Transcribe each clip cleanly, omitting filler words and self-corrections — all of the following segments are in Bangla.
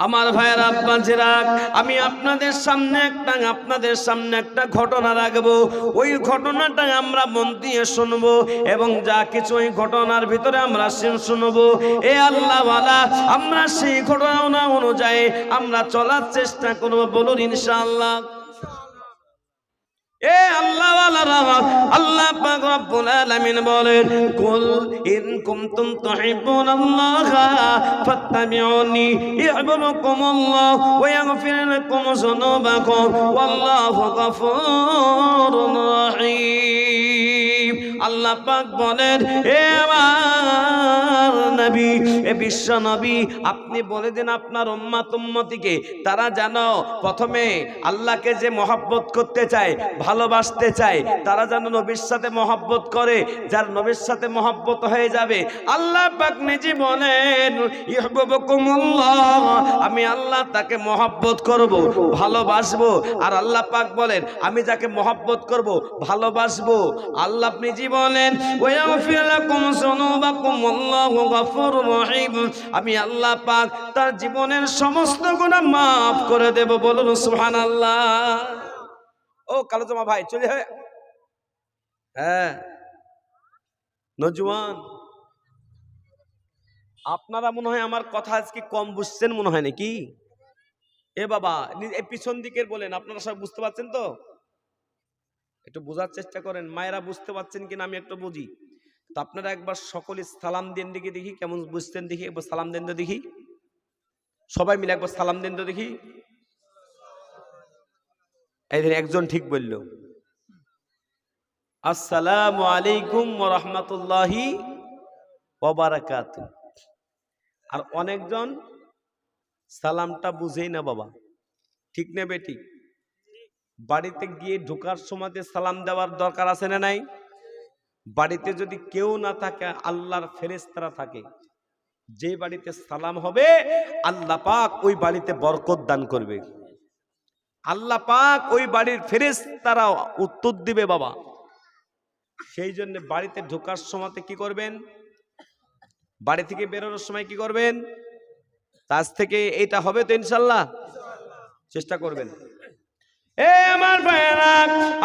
আমার ভাইয়ের আব্বাজিরা, আমি আপনাদের সামনে একটা ঘটনা রাখবো। ওই ঘটনাটা আমরা মন দিয়ে শুনবো এবং যা কিছু ওই ঘটনার ভিতরে আমরা শুনবো, এ আল্লাহওয়ালা, আমরা সেই ঘটনা অনুযায়ী আমরা চলার চেষ্টা করবো। বলুন ইনশাআল্লাহ। এ আল্লাহওয়ালারা, আল্লাহ পাক রব্বুল আলামিন বলেন, কুল ইন কুনতুম তুহিব্বুনাল্লাহা ফাত্তাবিউনি ইউহিব্বুকুমুল্লাহ ওয়া ইয়াগফির লাকুম যুনুবাকুম ওয়াল্লাহু গফুরুর রহিম। আল্লাহ পাক বলেন, হে আমার নবী, এ বিশ্ব নবী, আপনি বলে দিন আপনার উম্মতিকে, তারা যেন প্রথমে আল্লাহকে যে মহব্বত করতে চায়, ভালোবাসতে চায়, তারা যেন নবীর সাথে মহব্বত করে। যার নবীর সাথে মহব্বত হয়ে যাবে, আল্লাহ পাক নিজে বলেন, ইউহিব্বুকুমুল্লাহ, আমি আল্লাহ তাকে মহব্বত করব, ভালোবাসবো। আর আল্লাহ পাক বলেন, আমি যাকে মহব্বত করব, ভালোবাসবো, আল্লাহ নিজে বলেন, ওয়া ইয়াগফির লাকুম যুনুবাকুম আল্লাহু গফুরুর রহিম, আমি আল্লাহ পাক তার জীবনের সমস্ত গুনাহ মাফ করে দেব। বলুন সুবহানাল্লাহ। ও কালো জামা ভাই চলে হয়, হ্যাঁ নজওয়ান, আপনারা মনে হয় আমার কথা আজকে কম বুঝছেন মনে হয় নাকি? এ বাবা, এই পিছন দিকের বলেন, আপনারা সব বুঝতে পারছেন তো? একটু বোঝার চেষ্টা করেন, মায়েরা বুঝতে পারছেন কিনা আমি একটু বুঝি। তো আপনারা একবার সকলে সালাম দেন দিকে দেখি, কেমন বুঝতেন দেখি। একবার সালাম দেন তো দেখি, সবাই মিলে একবার সালাম দেন তো দেখি। এই একজন ঠিক বলল, আসসালামু আলাইকুম ওয়া রাহমাতুল্লাহি ওয়া বারাকাতুহু। আর অনেকজন সালামটা বুঝেই না বাবা, ঠিক নেবে ঠিক। বাড়িতে গিয়ে ঢোকার সময় সালাম দেওয়ার দরকার আছে না নাই? বাড়িতে যদি কেউ না থাকে, আল্লাহর ফেরেশতারা থাকে, যে বাড়িতে সালাম হবে আল্লাহ পাক ওই বাড়িতে বরকত দান করবে। আল্লাহ পাক ওই বাড়ির ফেরেশতারা উত্তর দিবে বাবা। সেই জন্য বাড়িতে ঢোকার সময় কি করবেন, বাড়ি থেকে বেরোনোর সময় কি করবেন, আজ থেকে এটা হবে তো ইনশাআল্লাহ, চেষ্টা করবেন। এ আমার ভাইরা,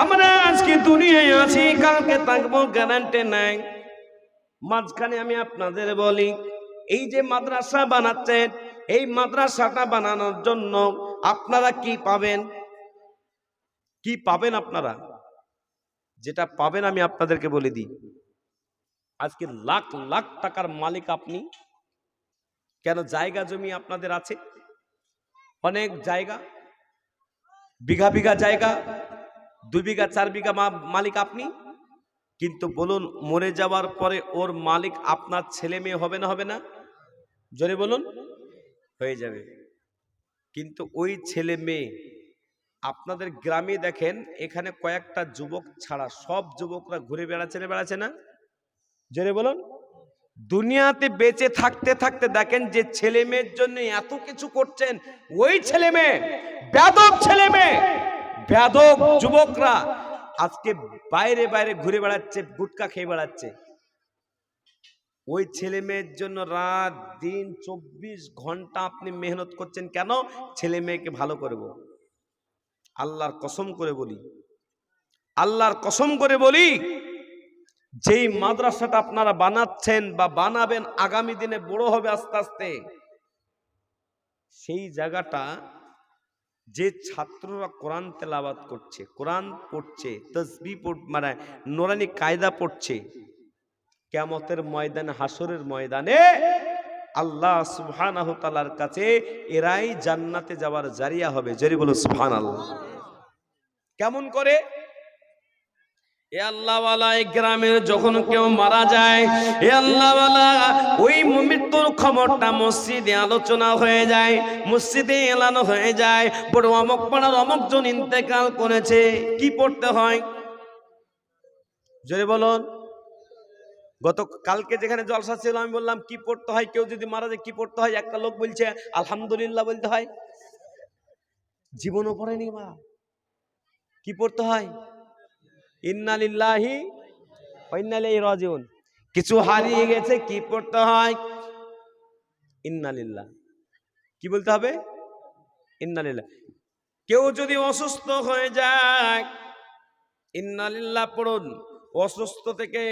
আমরা আজকে দুনিয়ায় আছি, কালকে থাকবো গ্যারান্টি নাই। মাঝখানে আমি আপনাদের বলি, এই যে মাদ্রাসা বানাচ্ছেন, এই মাদ্রাসাটা বানানোর জন্য আপনারা কি পাবেন? কি পাবেন আপনারা? যেটা পাবেন আমি আপনাদেরকে বলে দিই। আজকে লাখ লাখ টাকার মালিক আপনি। কেন? জায়গা জমি আপনাদের আছে, অনেক জায়গা, বিঘা বিঘা জায়গা, 2 বিঘা 4 বিঘা মালিক আপনি। কিন্তু বলুন, মরে যাওয়ার পরে ওর মালিক আপনার ছেলে মেয়ে হবে না হবে না? জোরে বলুন, হয়ে যাবে। কিন্তু ওই ছেলে মেয়ে আপনাদের গ্রামে দেখেন, এখানে কয়েকটা যুবক ছাড়া সব যুবকরা ঘুরে বেড়াচ্ছে না? জোরে বলুন। দুনিয়াতে বেঁচে থাকতে থাকতে দেখেন যে ছেলে মেয়ের জন্য এত কিছু করছেন, ওই ছেলে মেয়ে, বেয়াদব ছেলে মেয়ে, বেয়াদব যুবকরা আজকে বাইরে বাইরে ঘুরে বেড়াচ্ছে, গুটকা খেয়ে বেড়াচ্ছে। ওই ছেলে মেয়ের জন্য রাত দিন 24 ঘন্টা আপনি মেহনত করছেন। কেন? ছেলে মেয়েকে ভালো করব। আল্লাহর কসম করে বলি, আল্লাহর কসম করে বলি, যেই মাদ্রাসাটা আপনারা বানাচ্ছেন বা বানাবেন, আগামী দিনে বড় হবে আস্তে আস্তে, সেই জায়গাটা যে ছাত্ররা কোরআন তেলাওয়াত করছে, কোরআন পড়ছে, তাসবিহ মানে নুরানি কায়দা পড়ছে, কিয়ামতের ময়দানে, হাসরের ময়দানে আল্লাহ সুবহানাহু ওয়া তাআলার কাছে এরাই জান্নাতে যাওয়ার জারিয়া হবে। জোরে বলো সুবহানাল্লাহ। কেমন করে? এ আল্লাহওয়ালা, এই গ্রামের যখন কেউ মারা যায়, এ আল্লাহওয়ালা, ওই মৃত্যুর খবরটা মসজিদে আলোচনা হয়ে যায়, মসজিদে এলানো হয়ে যায়, বড় অমুক পাড়ার অমুক জন ইন্তেকাল করেছে। কি পড়তে হয়? জোরে বলুন। গত কালকে যেখানে জলসা ছিল, আমি বললাম কি পড়তে হয়, কেউ যদি মারা যায় কি পড়তে হয়? একটা লোক বলছে আলহামদুলিল্লাহ বলতে হয়। জীবনও পড়েনি মা, কি পড়তে হয়? ইন্না লিল্লাহি ওয়া ইন্না ইলাইহি রাজিউন। কিছু হারিয়ে গেছে, কি পড়তে হয়? ইন্না লিল্লাহ। কি বলতে হবে? ইন্না লিল্লাহ। কেউ যদি অসুস্থ হয়ে যায় ইন্না লিল্লাহ পড়ুন। অসুস্থ থেকে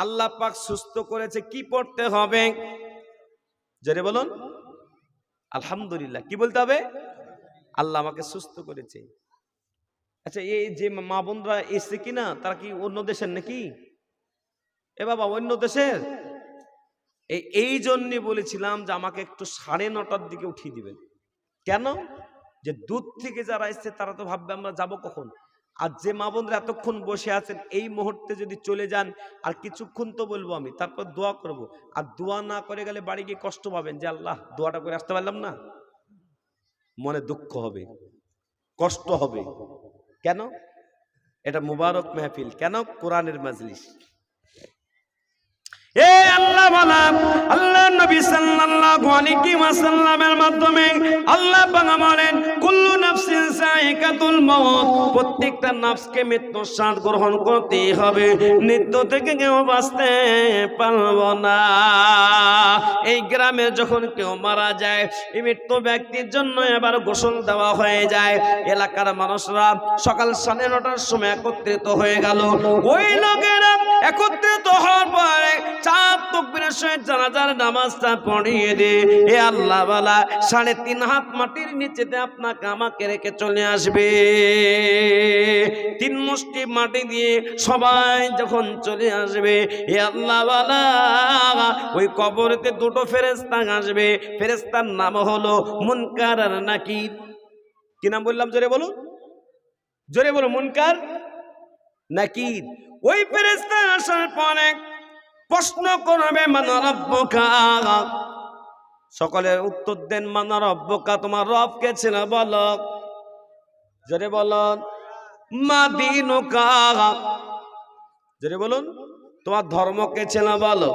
আল্লাহ পাক সুস্থ করেছে, কি পড়তে হবে? জোরে বলুন আলহামদুলিল্লাহ। কি বলতে হবে? আল্লাহ আমাকে সুস্থ করেছে। আচ্ছা, এই যে মা বোনরা এসে কিনা, তারা কি অন্য দেশের নাকি? এ বাবা, অন্য দেশের? এই জন্যই বলেছিলাম যে আমাকে একটু 9:30টার দিকে উঠিয়ে দিবেন। কেন? যে দূর থেকে যারা এসছে তারা তো ভাববে আমরা যাব কখন। আর যে মা বোনরা এতক্ষণ বসে আছেন, এই মুহূর্তে যদি চলে যান আর কিছুক্ষণ তো বলবো আমি, তারপর দোয়া করব। আর দোয়া না করে গেলে বাড়ি গিয়ে কষ্ট পাবেন যে আল্লাহ দোয়াটা করে আসতে পারলাম না, মনে দুঃখ হবে, কষ্ট হবে। কেন? এটা মুবারক মেহফিল, কেন? কোরআনের মাজলিস। এ আল্লাহ বলা, আল্লাহ নবী সাল্লাল্লাহু আলাইহি ওয়াসাল্লামের মাধ্যমে আল্লাহ পাক বলেন কুল্লু নাফসিন যায়িকাতুল মাউত, প্রত্যেকটা নফসকে মৃত্যু স্বাদ গ্রহণ করতে হবে, মৃত্যু থেকে কেউ বাঁচতে পারবে না। এই গ্রামে যখন কেউ মারা যায়, এই মৃত্যু ব্যক্তির জন্য এবার গোসল দেওয়া হয়ে যায়। এলাকার মানুষরা সকাল 9:30টার সময় একত্রিত হয়ে গেল। ওই লোকেরা একত্রিত হওয়ার পরে 4 তাকবীরের সহিত জানাজার নামাজটা পড়িয়ে দে। এ আল্লাহ ওয়ালা 3.5 হাত মাটির নিচেতে আপনাকে আমাকে রেখে চলে আসবে। 3 মুষ্টি মাটি দিয়ে সবাই যখন চলে আসবে, এ আল্লাহ ওয়ালা ওই কবরেতে 2টো ফেরেশতা আসবে। ফেরেশতার নাম হলো মুনকার আর নাকির। কি নাম বললাম? জোরে বলুন, জোরে বলুন। মুনকার নাকির। ওই ফেরেশতা আসার পরে প্রশ্ন করবে মান রব্বুকা। সকলের উত্তর দেন মান রব্বুকা, তোমার রব কে ছিল বলো। জোরে বলুন। মা দীনুকা, জোরে বলুন। তোমার ধর্ম কে ছিল বলো।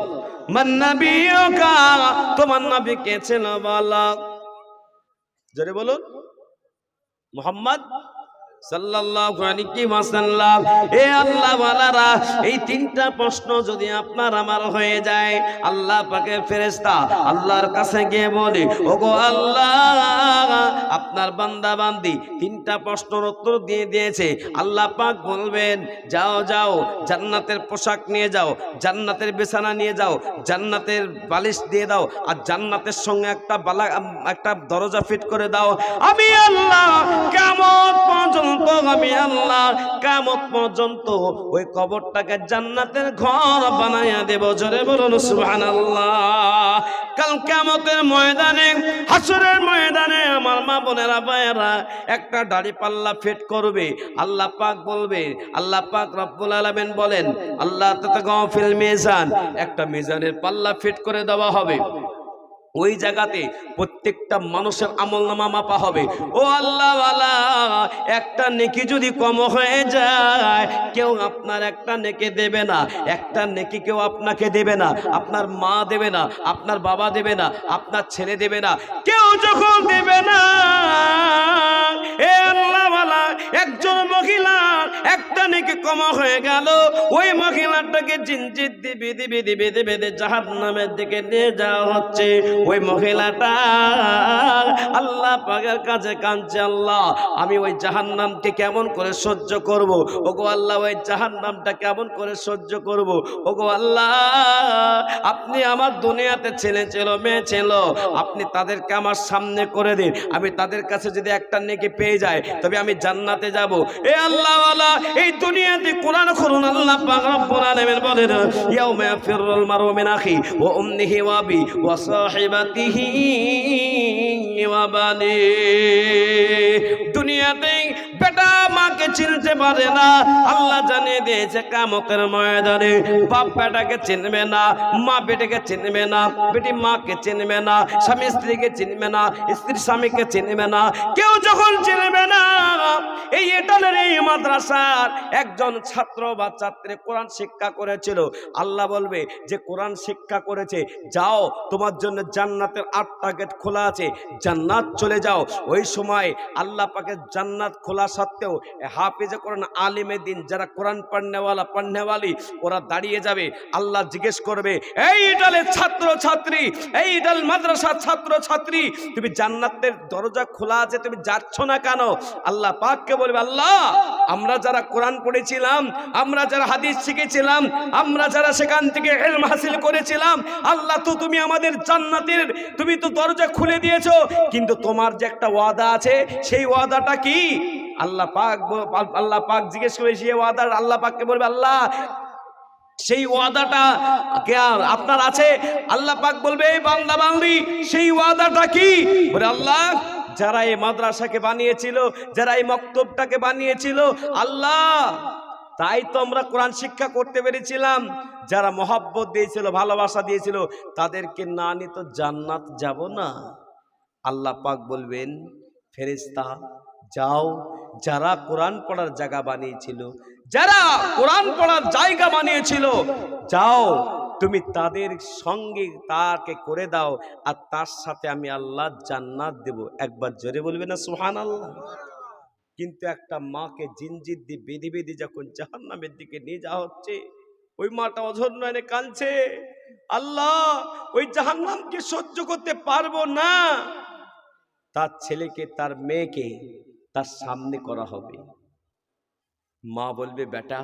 মান নবিয়ুকা, তোমার নবী কে ছিল বলো। জোরে বলুন। মুহাম্মদ সাল্লাল্লাহু আলাইহি ওয়াসাল্লাম। এ আল্লাহ ওয়ালারা, এই 3টা প্রশ্ন যদি আপনার আমার হয়ে যায়, আল্লাহ পাকের ফেরেশতা আল্লাহর কাছে গিয়ে বলে ওগো আল্লাহ, আপনার বান্দা বান্দি 3টা প্রশ্নের উত্তর দিয়ে দিয়েছে। আল্লাহ পাক বলবেন যাও যাও, জান্নাতের পোশাক নিয়ে যাও, জান্নাতের বিছানা নিয়ে যাও, জান্নাতের বালিশ দিয়ে দাও, আর জান্নাতের সঙ্গে একটা দরজা ফিট করে দাও। আমি আল্লাহ কিয়ামত পর্যন্ত, আমি আল্লাহ কিয়ামত পর্যন্ত ওই কবরটাকে জান্নাতের ঘর বানায়া দেব। জোরে বলুন সুবহানাল্লাহ। কাল কিয়ামতের ময়দানে, হাসরের ময়দানে আমার মা বোনেরা ভাইয়েরা একটা দাড়ি পাল্লা ফিট করবে। আল্লাহ পাক বলবে, আল্লাহ পাক রব্বুল আলামিন বলেন আল্লাহ তাতাগাও ফিল মিজান, একটা মিজানের পাল্লা ফিট করে দেওয়া হবে। ওই জায়গাতে প্রত্যেকটা মানুষের আমলনামা মাপা হবে। ও আল্লাহ ওয়ালা, একটা নেকি যদি কম হয়ে যায়, কেউ আপনার একটা নেকি দেবে না, একটা নেকি কেউ আপনাকে দেবে না, আপনার মা দেবে না, আপনার বাবা দেবে না, আপনার ছেলে দেবে না, কেউ যখন দেবে না, এ আল্লাহ ওয়ালা, একজন মহিলার একটা নেকি কম হয়ে গেল, ওই মহিলাটাকে জিনজির দিয়ে বেঁধে বেঁধে বেঁধে বেঁধে জাহান্নামের দিকে নিয়ে যাওয়া হচ্ছে। ওই মহিলাটা আল্লাহ পাকের কাছে কাঁদছে, আল্লাহ আমি ওই জাহান্নামকে কেমন করে সহ্য করব। ওগো আল্লাহ, ওই জাহান্নামটা কেমন করে সহ্য করব। ওগো আল্লাহ, আপনি আমার দুনিয়াতে ছেলে ছিল, মেয়ে ছিল, আপনি তাদেরকে আমার সামনে করে দিন। আমি তাদের কাছে যদি একটা নেকি পেয়ে যাই, তবে আমি জান্নাতে যাব। এ আল্লাহ ওয়ালা, এই দুনিয়াতে কোরআন খুলুন। আল্লাহ পাক রব্বুল আলামিন বলেন ইয়াউমা ইয়াফিরুল মারউ মিন আখি ওয়া উম্মিহি ওয়া আবি ওয়া সাহিবাতিহি ওয়া বানি। দুনিয়াতে বেটা মাকে চিনতে পারে না, আল্লাহ জানিয়ে দিয়েছে কিয়ামতের ময়দানে বাপ বেটাকে চিনবে না, মা বেটাকে চিনবে না, বেটি মাকে চিনবে না, স্বামী স্ত্রীকে চিনবে না, স্ত্রী স্বামীকে চিনবে না, কেউ যখন চিনবে না। এই এটালের এই মাদ্রাসার একজন ছাত্র বা ছাত্রী কোরআন শিক্ষা করেছিল। আল্লাহ বলবে যে কোরআন শিক্ষা করেছে, যাও তোমার জন্য জান্নাতের 8টা গেট খোলা আছে, জান্নাত চলে যাও। ওই সময় আল্লাহ পাকের জান্নাত খোলা সত্ত্বেও হাফেজে কোরআন, আলিমে দিন, যারা কোরআন পড়নেওয়ালি, ওরা দাঁড়িয়ে যাবে। আল্লাহ জিজ্ঞেস করবে, এই ইটালের ছাত্র ছাত্রী, এই ইটাল মাদ্রাসার ছাত্র ছাত্রী, তুমি জান্নাতের দরজা খোলা আছে, তুমি যাচ্ছ না কেন? আল্লাহ পাককে বলবে, আল্লাহ, আমরা যারা কোরআন পড়েছিলাম, আমরা যারা হাদিস শিখেছিলাম, আমরা যারা সেখান থেকে ইলম হাসিল করেছিলাম, আল্লাহ তো তুমি আমাদের জান্নাতের তুমি তো দরজা খুলে দিয়েছো, কিন্তু তোমার যে একটা ওয়াদা আছে, সেই ওয়াদাটা কি? আল্লাহ পাক জিজ্ঞেস করে সেই ওয়াদা, আল্লাহ পাককে বলবে, আল্লাহ সেই ওয়াদাটা আপনার আছে? আল্লাহ পাক বলবে, বান্দা বান্দি, সেই ওয়াদাটা কি? বলে, আল্লাহ, যারা এই মাদ্রাসাকে বানিয়েছিল, যারা এই মক্তবটাকে বানিয়েছিল, আল্লাহ, তাই তো আমরা কোরআন শিক্ষা করতে পেরেছিলাম। যারা মহব্বত দিয়েছিল, ভালোবাসা দিয়েছিল, তাদেরকে না নিয়ে তো জান্নাত যাব না। আল্লাহ পাক বলবেন, ফেরেশতা যাও, যারা কোরআন পড়ার জায়গা বানিয়েছিল, যারা কোরআন পড়ার জায়গা বানিয়েছিল, যাও তুমি তাদের সঙ্গে তাকে করে দাও, আর তার সাথে আমি আল্লাহ জান্নাত দেব। একবার জোরে বলবে না সুবহানাল্লাহ? কিন্তু একটা মাকে জিনজির দিয়ে বেঁধে বেঁধে যখন জাহান্নামের দিকে নিয়ে যাওয়া হচ্ছে, ওই মাটা অঝর নয়নে কাঁদছে, আল্লাহ, ওই জাহান্নামকে সহ্য করতে পারবো না। তার ছেলেকে, তার মেয়েকে তার সামনে করা হবে। মা বলবে, বেটা,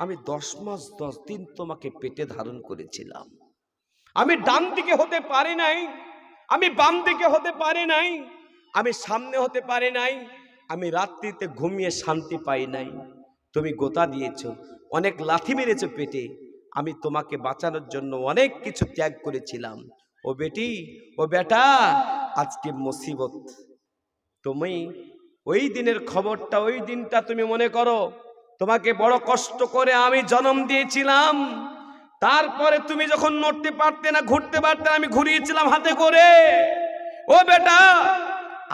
আমি 10 মাস 10 দিন তোমাকে পেটে ধারণ করেছিলাম, আমি ডান দিকে হতে পারি নাই, আমি বাম দিকে হতে পারি নাই, আমি সামনে হতে পারি নাই, আমি রাত্রিতে ঘুমিয়ে শান্তি পাই নাই, তুমি গোতা দিয়েছো, অনেক লাথি মেরেছো পেটে, আমি তোমাকে বাঁচানোর জন্য অনেক কিছু ত্যাগ করেছিলাম। ও বেটি, ও বেটা, আজকে মুসিবত। তুমি ওই দিনের খবরটা, ওই দিনটা তুমি মনে করো, তোমাকে বড় কষ্ট করে আমি জন্ম দিয়েছিলাম, তারপরে তুমি যখন নড়তে পারতে না, ঘুরতে পারতে না, আমি ঘুরিয়েছিলাম হাতে করে। ও বেটা,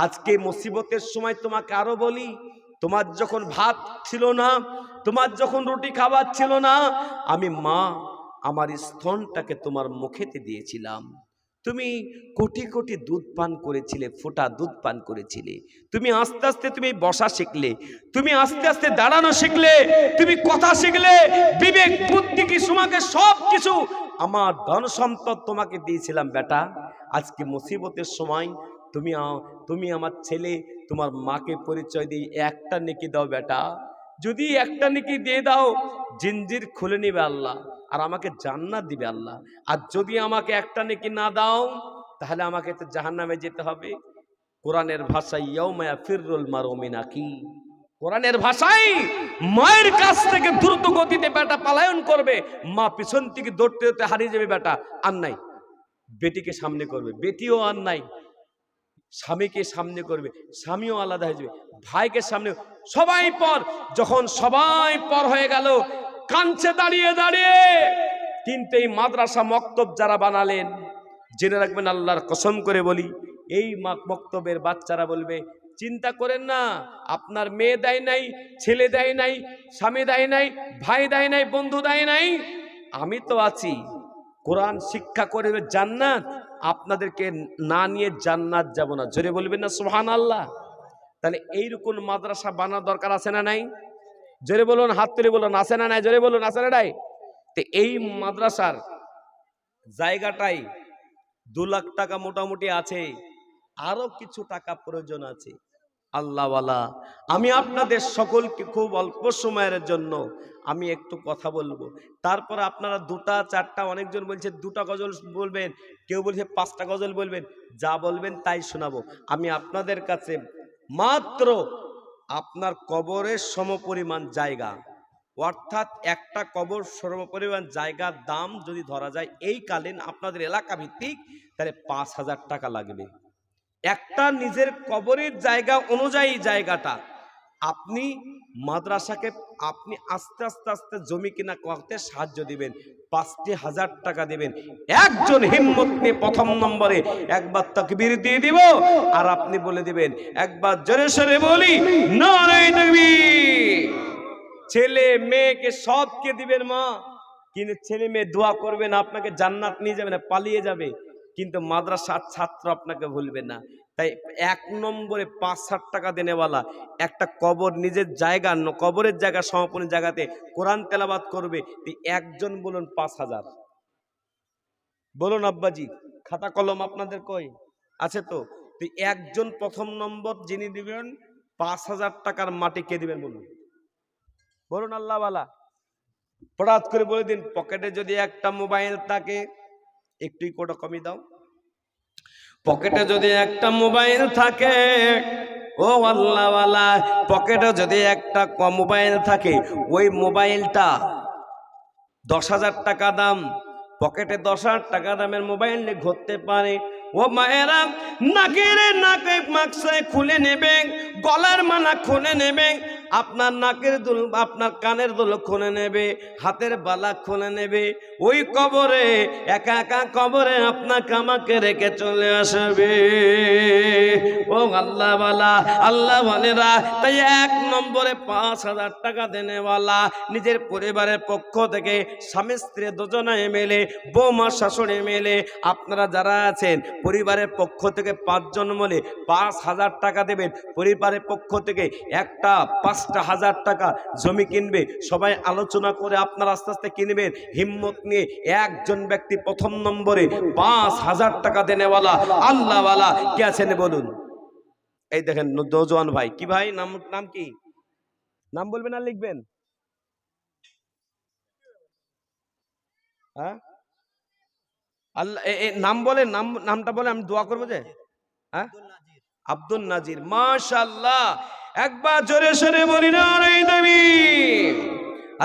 আজকে মুসিবতের সময় তোমাকে আরো বলি, তোমার যখন ভাত ছিল না, তোমার যখন রুটি খাবার ছিল না, আমি মা আমার স্তনটাকে তোমার মুখেতে দিয়েছিলাম, তুমি কোটি কোটি দুধ পান করেছিলে, ফোঁটা দুধ পান করেছিলে, তুমি আস্তে আস্তে তুমি বসা শিখলে, তুমি আস্তে আস্তে দাঁড়ানো শিখলে, তুমি কথা শিখলে, বিবেক বুদ্ধি কি তোমাকে সব কিছু আমার ধন সম্পদ তোমাকে দিয়েছিলাম। বেটা, আজকে মুসিবতের সময় তুমি আমার ছেলে, তোমার মাকে পরিচয় দিয়ে একটা নেকি দাও বেটা, যদি একটা নেকি দিয়ে দাও, জিনজির খুলে নিবে আল্লাহ, আর আমাকে জান্নাত দিবে আল্লাহ। আর যদি আমাকে একটা নেকি না দাও, তাহলে আমাকে তো জাহান্নামে যেতে হবে। কোরআনের ভাষায় ইয়াউমা ইয়াফিরুল মারউ মিন আখি, কোরআনের ভাষায় মায়ের কাছ থেকে দ্রুত গতিতে বেটা পলায়ন করবে, মা পিছন থেকে দৌড়তে দৌড়তে হারিয়ে যাবে। বেটা আর নাই, বেটিকে সামনে করবে, বেটিও আর নাই, স্বামীকে সামনে করবে, স্বামীও আলাদা হয়ে যাবে, ভাইকে সামনে, সবাই পর। যখন সবাই পর হয়ে গেল, কাঁদছে দাঁড়িয়ে দাঁড়িয়ে। কিন্তু এই মাদ্রাসা মক্তব যারা বানালেন, জেনে রাখবেন, আল্লাহর কসম করে বলি, এই মক্তবের বাচ্চারা বলবে, চিন্তা করেন না, আপনার মেয়ে দেয় নাই, ছেলে দেয় নাই, স্বামী দেয় নাই, ভাই দেয় নাই, বন্ধু দেয় নাই, আমি তো আছি। কোরআন শিক্ষা করে জান্নাত, আপনাদেরকে না নিয়ে জান্নাত যাব না। জোরে বলবেন না সুবহানাল্লাহ? তাহলে এইরকম মাদ্রাসা বানানোর দরকার আছে না নাই? জোরে বলুন, হাত তুলে বলুন, আছে না নাই? জোরে বলুন, আছে না নাই? তো এই মাদ্রাসার জায়গাটাই 2 লাখ টাকা মোটামুটি আছে, আরো কিছু টাকা প্রয়োজন আছে। আল্লাহওয়ালা, আমি আপনাদের সকলকে খুব অল্প সময়ের জন্য আমি একটু কথা বলবো, তারপরে আপনারা 2টা 4টা, অনেকজন বলছে 2টা গজল বলবেন, কেউ বলছে 5টা গজল বলবেন, যা বলবেন তাই শোনাবো। আমি আপনাদের কাছে মাত্র আপনার কবরের সমপরিমাণ জায়গা, অর্থাৎ একটা কবর সমপরিমাণ জায়গার দাম যদি ধরা যায় এই কালীন আপনাদের এলাকা ভিত্তিক, তাহলে 5,000 টাকা লাগবে। একটা নিজের কবরের জায়গা অনুযায়ী জায়গাটা আপনি মাদ্রাসাকে আপনি আস্তে আস্তে আস্তে জমি কিনা করতে সাহায্য দিবেন, 5,000 টাকা দিবেন। একজন হিম্মত নিয়ে প্রথম নম্বরে একবার তাকবীর দিয়ে দিব, আর আপনি বলে দিবেন, একবার জোরে সোরে বলি, নারে তাকবীর। ছেলে মেয়েকে সবকে দিবেন মা, কিন্তু ছেলে মেয়ে দোয়া করবেন, আপনাকে জান্নাত নিয়ে যাবে না, পালিয়ে যাবে, কিন্তু মাদ্রাসার ছাত্র আপনাকে ভুলবে না। তাই 1 নম্বরে 5-7 টাকা দেনেওয়ালা একটা কবর নিজের জায়গা, কবরের জায়গা সমাপনী জায়গাতে কোরআন তেলাওয়াত করবে, একজন বলুন 5000। বলুন আব্বাজি, খাতা কলম আপনাদের কই আছে তো? একজন প্রথম নম্বর যিনি দিবেন 5000 টাকার মাটি কে দিবেন বলুন? বলুন আল্লাহওয়ালা। হঠাৎ করে বলে দিন, পকেটে যদি একটা মোবাইল থাকে, একটুই কোটা কমই দাও, পকেটে যদি একটা মোবাইল থাকে, ও আল্লাহওয়ালা, পকেটে যদি একটা মোবাইল থাকে, ওই মোবাইলটা 10,000 টাকা দাম, পকেটে 10,000 টাকা দামের মোবাইল নিয়ে ঘুরতে পারে। ও মায়েরা, নাকের মাকসায় খুলে নেবেন, গলার মালা খুলে নেবেন, আপনার নাকের দুল, আপনার কানের দুল খুলে নেবে, হাতের বালা খুলে নেবে, ওই কবরে একা একা কবরে আপনাকে আমাকে রেখে চলে আসবে। ও আল্লাহওয়ালা, আল্লাহওয়ালেরা, তাই 1 নম্বরে 5,000 টাকা দেনেওয়ালা নিজের পরিবারের পক্ষ থেকে স্বামী স্ত্রী দুজনে মিলে, বৌমা শাশুড়ি মিলে, আপনারা যারা আছেন পরিবারের পক্ষ থেকে 5 জন মিলে 5,000 টাকা দেবেন। পরিবারের পক্ষ থেকে একটা 5,000 টাকা জমি কিনবে, সবাই আলোচনা করে আপনারা আস্তে আস্তে কিনবেন, হিম্মত নিয়ে। একজন ব্যক্তি প্রথম নম্বরে 5,000 টাকা দেনেওয়ালা আল্লাহওয়ালা কে আছেন বলুন? এই দেখেন নওজোয়ান ভাই। কি ভাই নাম? নাম কি? নাম বলবেন আর লিখবেন? হ্যাঁ, আল্লাহ নাম বলেন, নামটা বলে আমি দোয়া করবো যে। হ্যাঁ, আব্দুল নাজির। মাশাআল্লাহ, একবার জোরে সরে বলি না রে দেবী।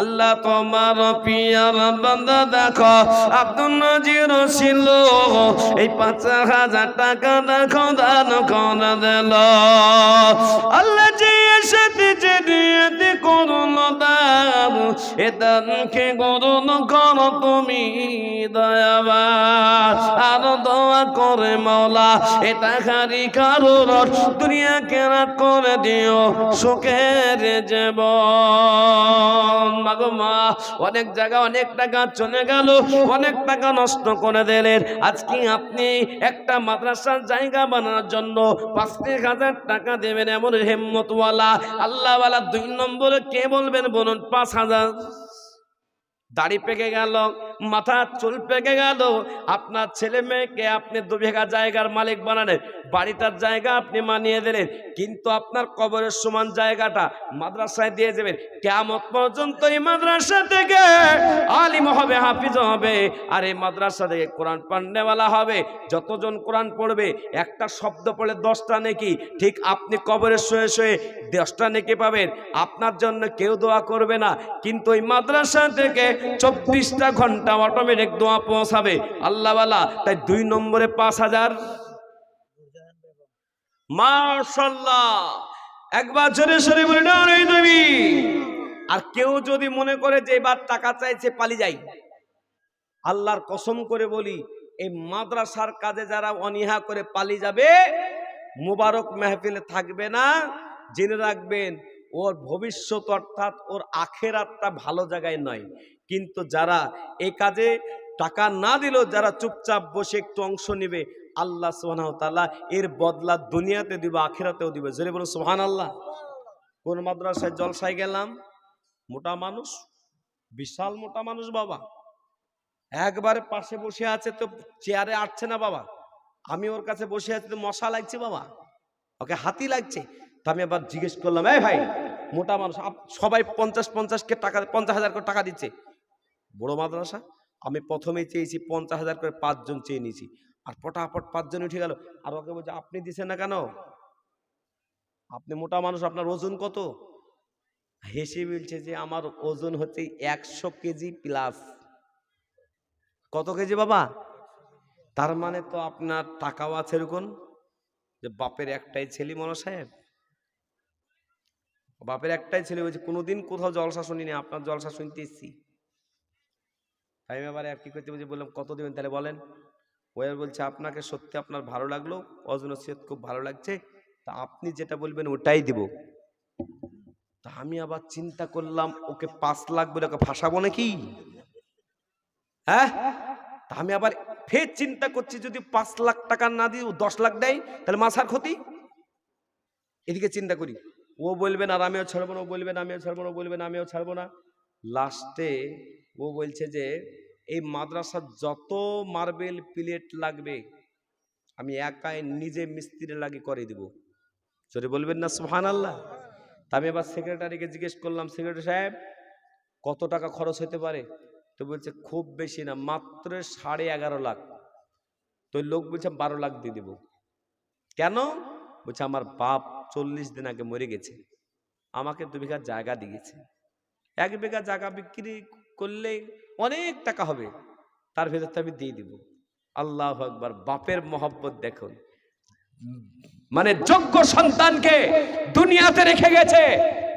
আল্লাহ তোমার পিয়ার বান্দা দেখো, আব্দুল নাজির ছিল, এই 5,000 টাকা দেখো দান করে দিল। আল্লাহ যে সাথে যে দিতে করুন দান, এ দানকে করুন করো তুমি দয়াবান। আর দোয়া করে মাওলা, এটা খারি কারোর দুনিয়া কেরাত করে দিও সুখের জীবন। মাগো মা, অনেক জায়গা অনেক টাকা চলে গেল, অনেক টাকা নষ্ট করে দিলেন। আজকে আপনি একটা মাদ্রাসার জায়গা বানানোর জন্য 5,000 টাকা দেবেন, এমন হিম্মতওয়ালা আল্লাহওয়ালা 2 নম্বরে কে বলবেন বলুন? 5,000। দাড়ি পেকে গেল, মাথা চুল পেকে গেল, আপনার ছেলে মেয়েকে আপনি 2 বিঘা জায়গার মালিক বানালেন, বাড়িটার জায়গা আপনি মানিয়ে দিলেন, কিন্তু আপনার কবরের সমান জায়গাটা মাদ্রাসায় দিয়ে যাবেন। কিয়ামত পর্যন্ত এই মাদ্রাসা থেকে আলিম হবে, হাফিজ হবে, আর এই মাদ্রাসা থেকে কোরআন পড়নেওয়ালা হবে। যতজন কোরআন পড়বে, একটা শব্দ পড়লে 10টা নেকি, ঠিক আপনি কবরে শুয়ে শুয়ে 10টা নেকি পাবেন। আপনার জন্য কেউ দোয়া করবে না, কিন্তু ওই মাদ্রাসা থেকে 24টা ঘন্টা অটোমেটিক দোয়া পৌঁছাবে আল্লাহওয়ালা। তাই 2 নম্বরে 5,000। মাশাআল্লাহ, একবার জোরে সরে বলে না রে দেবী। আর কেউ যদি মনে করে যে এবার টাকা চাইছে পালিয়ে যাই, আল্লাহর কসম করে বলি, এই মাদ্রাসার কাজে যারা অনীহা করে পালিয়ে যাবে, মুবারক মেহফিলে থাকবে না, জেনে রাখবেন ওর ভবিষ্যৎ অর্থাৎ ওর আখেরাতটা ভালো জায়গায় নয়। কিন্তু যারা এই কাজে টাকা না দিলেও যারা চুপচাপ বসে একটু অংশ নেবে, আল্লাহ সুবহানাহু ওয়া তাআলা এর বদলা দুনিয়াতে দিবে, আখেরাতেও দিবে। জোরে বলুন সুবহানাল্লাহ। কোন মাদ্রাসায় জলসায় গেলাম, মোটা মানুষ, বিশাল মোটা মানুষ বাবা, একবারে পাশে বসে আছে, তো চেয়ারে আটছে না বাবা। আমি ওর কাছে বসে আছি, তো মশা লাগছে বাবা, ওকে হাতি লাগছে। তা আমি আবার জিজ্ঞেস করলাম, এই ভাই মোটা মানুষ, সবাই 50-50 টাকা, 50,000 করে টাকা দিচ্ছে, বড় মাদ্রাসা। আমি প্রথমেই চেয়েছি 50,000 করে, 5 জন চেয়ে নিয়েছি, আর পটাপট 5 জন উঠে গেল। আর ওকে বলছে, আপনি দিচ্ছেন না কেন? আপনি মোটা মানুষ, আপনার ওজন কত? হেসে বলছে যে আমার ওজন হচ্ছে 100 কেজি প্লাস। কত কেজি বাবা? তার মানে তো আপনার টাকাও আছে এরকম, যে বাপের একটাই ছেলে মনো সাহেব, বাপের একটাই ছেলে, বলছে কোনোদিন কোথাও জলসা শুনিনি, আপনার জলসা শুনতে এসছি। তাই এবার আর কি করতে বলছি, বললাম কত দেবেন তাহলে বলেন। ওই বলছে, আপনাকে সত্যি আপনার ভালো লাগলো, অজন সৈয়দ খুব ভালো লাগছে, তা আপনি যেটা বলবেন ওটাই দিব। তা আমি আবার চিন্তা করলাম, ওকে 5 লাখ বলে ওকে ফাঁসাবো নাকি? হ্যাঁ, তা আমি আবার ফের চিন্তা করছি যদি 5 লাখ টাকা না দিয়ে 10 লাখ দেয় তাহলে মাসার ক্ষতি। এদিকে চিন্তা করি, ও বলবেন আর আমিও ছাড়বো না, ও বলবেন আমিও ছাড়বো না, ও বলবেন আমিও ছাড়বো না। লাস্টে ও বলছে যে এই মাদ্রাসার যত মার্বেল প্লেট লাগবে আমি একাই নিজে মিস্ত্রি লাগি করে দিব। সরি বলবেন না সুবহানাল্লাহ। তা আমি এবার সেক্রেটারিকে জিজ্ঞেস করলাম, সেক্রেটারি সাহেব কত টাকা খরচ হতে পারে? তো বলছে খুব বেশি না, মাত্র 11.5 লাখ। তো লোক বলছে 12 লাখ দিয়ে দেব। কেন? বলছে আমার বাপ 40 দিন আগে মরে গেছে, আমাকে 2 বিঘা জায়গা দিয়েছে, 1 বিঘা জায়গা বিক্রি করলে অনেক টাকা হবে, তার ভেতর আমি দিয়ে দিব। আল্লাহু আকবার, বাপের মহব্বত দেখুন। মানে যোগ্য সন্তানকে দুনিয়াতে রেখে গেছে,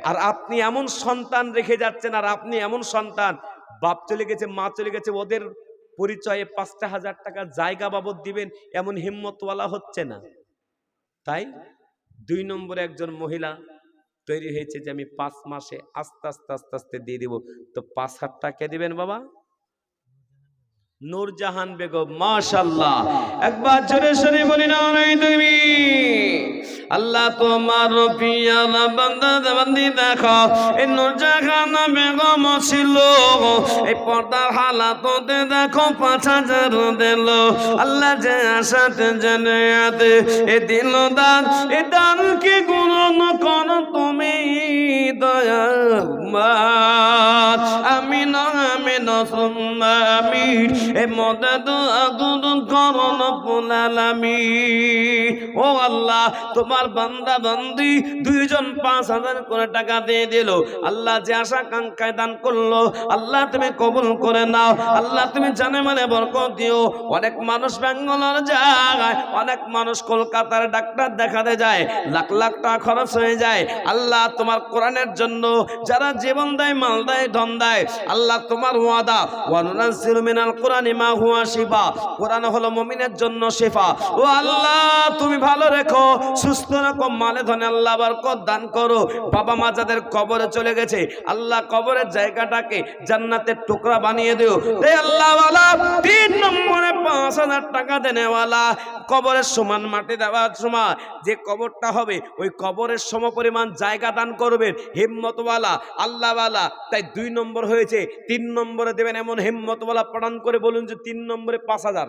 আর আপনি এমন সন্তান রেখে যাচ্ছেন, আর আপনি এমন সন্তান, বাপ চলে গেছে মা চলে গেছে, ওদের পরিচয়ে 5,000 টাকা জায়গা বাবদ দিবেন এমন হিম্মতওয়ালা হচ্ছে না। তাই 2 নম্বরে একজন মহিলা তৈরি হয়েছে যে আমি 5 মাসে আস্তে আস্তে আস্তে আস্তে দিয়ে দিব। তো 5,000 টাকা দিবেন বাবা? নূরজাহান বেগম, মাশাআল্লাহ। একবার জোরে সরে বলি না নাই তুমি। আল্লাহ তোমার পিয়ারা বান্দা বান্দি দেখো, এই নূরজাহান বেগম ছিল এই পর্দার হালাততে দেখো 5,000 দিল। আল্লাহ যে আশাতে জানাতে এ দিল দান, এ দান কি গুণ করো তুমি দয়াবান। আমি না আমি না আমি এ মদদ আগুন করন পুলালামি। ও আল্লাহ তোমার বান্দা বান্দি 2 জন 5,000 করে টাকা দিয়ে দিল। আল্লাহ যে আশা কাঙ্ক্ষায় দান করলো আল্লাহ তুমি কবুল করে নাও। আল্লাহ তুমি জানে মানে বরকত দিও। অনেক মানুষ ব্যাঙ্গালোর যায়, অনেক মানুষ কলকাতার ডাক্তার দেখাতে যায়, লাখ লাখ টাকা খরচ হয়ে যায়। আল্লাহ তোমার কোরআনের জন্য যারা জীবন দেয়, মাল দেয়, ধন দেয়, আল্লাহ তোমার ওয়াদা ওয়ানুনাজ্জিলু মিনাল কোরআনি মা হুয়া শিফা, কোরআন হলো মুমিনের জন্য শিফা। ও আল্লাহ তুমি ভালো রেখো, সুস্থ রাখো, মালে ধনে আল্লাহ বরকত দান করো। বাবা মা যাদের কবরে চলে গেছে আল্লাহ কবরের জায়গাটাকে জান্নাতের টুকরা বানিয়ে দিও। এই আল্লাহ ওয়ালা 3 নম্বরে 5,000 টাকা দেনেওয়ালা, কবরের সমান মাটি দেওয়ার সময় যে কবরটা হবে ওই কবরের সমপরিমাণ জায়গা দান করবেন হিম্মতওয়ালা আল্লাহওয়ালা। তাই 2 নম্বর হয়েছে, 3 নম্বরে দেবেন এমন হিম্মতওয়ালা। প্রদান করে বলুন যে 3 নম্বরে 5,000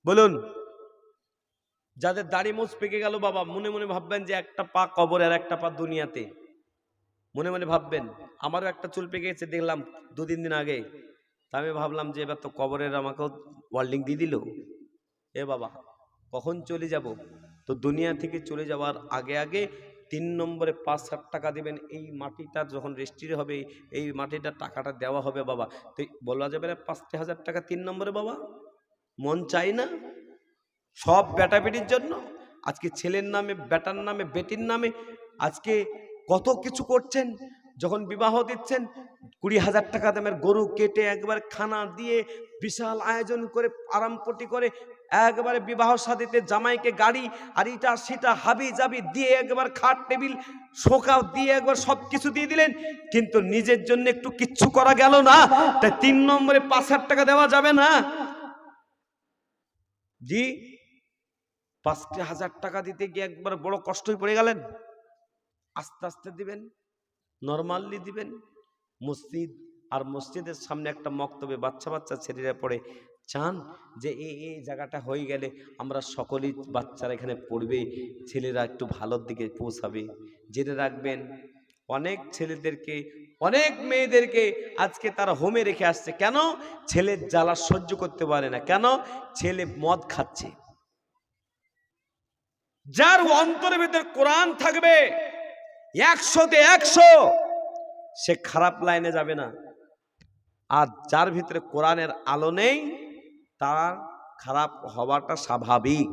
বলুন। যাদের দাড়ি মোছ পেকে গেল বাবা, মনে মনে ভাববেন যে একটা পা কবরে আর একটা পা দুনিয়াতে, মনে মনে ভাববেন। আমারও একটা চুল পেকে গেছে দেখলাম 2-3 দিন আগে। তা আমি ভাবলাম যে এবার তো কবরের আমাকেও ওয়ার্ল্ডিং দিয়ে দিল। এ বাবা কখন চলে যাব? তো দুনিয়া থেকে চলে যাওয়ার আগে আগে 3 নম্বরে 5,000 টাকা দিবেন। এই মাটিটা যখন রেজিস্ট্রি হবে এই মাটিটা টাকাটা দেওয়া হবে বাবা। তো বলা যাবে না 5,000 টাকা 3 নম্বরে বাবা? মন চাই না? সব বেটা বেটির জন্য আজকে ছেলের নামে, বেটার নামে, বেটির নামে আজকে কত কিছু করছেন। যখন বিবাহ দিচ্ছেন 20,000 টাকা দামের গরু কেটে একবারে খানা দিয়ে বিশাল আয়োজন করে আরামপটি করে একবারে বিবাহ শাদীতে জামাইকে গাড়ি আর ইটা সেটা হাবি জাবি দিয়ে একবার খাট টেবিল শোকাও দিয়ে একবার সব কিছু দিয়ে দিলেন, কিন্তু নিজের জন্য একটু কিচ্ছু করা গেল না। তাই 3 নম্বরে 5,000 টাকা দেওয়া যাবে না জি? 5,000 টাকা দিতে গিয়ে একবার বড় কষ্টই পড়ে গেলেন। আস্তে আস্তে দিবেন, নরমালি দিবেন। মসজিদ আর মসজিদের সামনে একটা মক্তবে বাচ্চা বাচ্চা ছেলেরা পড়ে, চান যে এই জায়গাটা হয়ে গেলে আমরা সকলেই বাচ্চারা এখানে পড়বে, ছেলেরা একটু ভালোর দিকে পৌঁছাবে। জেনে রাখবেন অনেক ছেলেদেরকে, অনেক মেয়েদেরকে আজকে তারা হোমে রেখে আসছে। কেন? ছেলের জ্বালা সহ্য করতে পারে না। কেন? ছেলে মদ খাচ্ছে। যার অন্তরের ভিতরে কোরআন থাকবে 100-তে 100, সে খারাপ লাইনে যাবে না। আর যার ভিতরে কোরআনের আলো নেই তার খারাপ হওয়াটা স্বাভাবিক।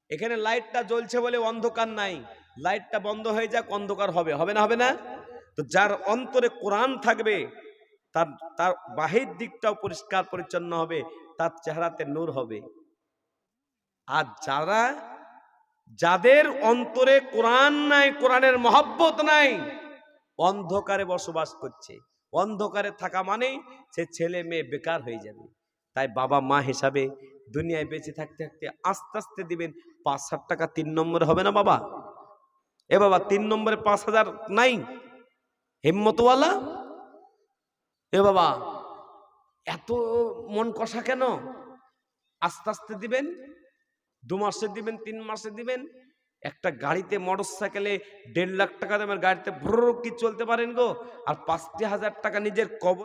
এখানে লাইটটা জ্বলছে বলে অন্ধকার নাই, লাইটটা বন্ধ হয়ে যাক অন্ধকার হবে, হবে না? হবে না? তো যার অন্তরে কোরআন থাকবে তার বাহির দিকটাও পরিষ্কার পরিচ্ছন্ন হবে, তার চেহারাতে নূর হবে। আর যাদের অন্তরে কোরআন নাই, কোরআনের মহব্বত নাই, অন্ধকারে বসবাস করছে। অন্ধকারে থাকা মানে সে ছেলে মেয়ে বেকার হয়ে যাবে। তাই বাবা মা হিসাবে দুনিয়ায় বেঁচে থাকতে থাকতে আস্তে আস্তে দিবেন। 5,000 টাকা 3 নম্বরে হবে না বাবা? এ বাবা 3 নম্বরে 5,000 নাই হিম্মতওয়ালা? এ বাবা এত মন কষা কেন? আস্তে আস্তে দিবেন, 2 মাসে দিবেন, 3 মাসে দিবেন। একটা গাড়িতে মোটরসাইকেলে 1.5 লাখ টাকা দামের গাড়িতে ভ্রুর কি চলতে পারেন গো? আর 5,000 টাকা নিজের কবর